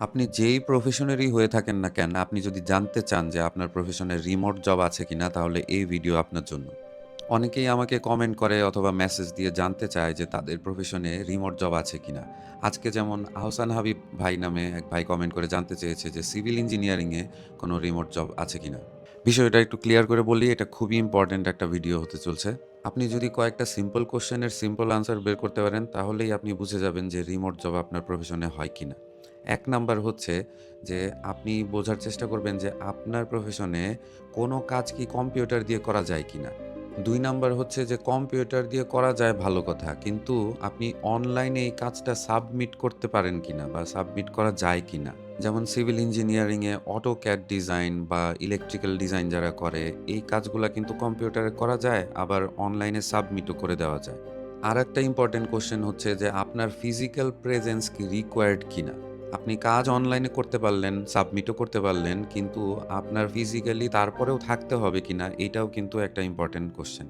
আপনি যেই প্রফেশনেরই হয়ে থাকেন না কেন, আপনি যদি জানতে চান যে আপনার প্রফেশনে রিমোট জব আছে কিনা, তাহলে এই ভিডিও আপনার জন্য। অনেকেই আমাকে কমেন্ট করে অথবা মেসেজ দিয়ে জানতে চায় যে তাদের প্রফেশনে রিমোট জব আছে কিনা। আজকে যেমন আহসান হাবিব ভাই নামে এক ভাই কমেন্ট করে জানতে চেয়েছে যে সিভিল ইঞ্জিনিয়ারিংয়ে কোনো রিমোট জব আছে কিনা। বিষয়টা একটু ক্লিয়ার করে বলি, এটা খুবই ইম্পর্ট্যান্ট একটা ভিডিও হতে চলছে। আপনি যদি কয়েকটা সিম্পল কোয়েশ্চেনের সিম্পল আনসার বের করতে পারেন, তাহলেই আপনি বুঝে যাবেন যে রিমোট জব আপনার প্রফেশনে হয় কিনা। ১ নাম্বার হচ্ছে যে আপনি বোঝার চেষ্টা করবেন যে আপনার প্রফেশনে কোনো কাজ কি কম্পিউটার দিয়ে করা যায় কিনা? ২ নাম্বার হচ্ছে যে কম্পিউটার দিয়ে করা যায় ভালো কথা। কিন্তু আপনি অনলাইনে এই কাজটা সাবমিট করতে পারেন কিনা বা সাবমিট করা যায় কিনা? যেমন সিভিল ইঞ্জিনিয়ারিং এ AutoCAD ডিজাইন বা ইলেকট্রিক্যাল ডিজাইন যারা করে, এই কাজগুলা কিন্তু কম্পিউটারে করা যায়, আবার অনলাইনে সাবমিটও করে দেওয়া যায়। আরেকটা ইম্পোর্টেন্ট কোয়েশ্চেন হচ্ছে যে আপনার ফিজিক্যাল প্রেজেন্স কি রিকোয়ার্ড কিনা? আপনি কাজ অনলাইনে করতে পারলেন, সাবমিটও করতে পারলেন, কিন্তু আপনার ফিজিক্যালি তারপরেও থাকতে হবে কিনা, এটাও কিন্তু একটা ইম্পোর্টেন্ট কোয়েশ্চেন।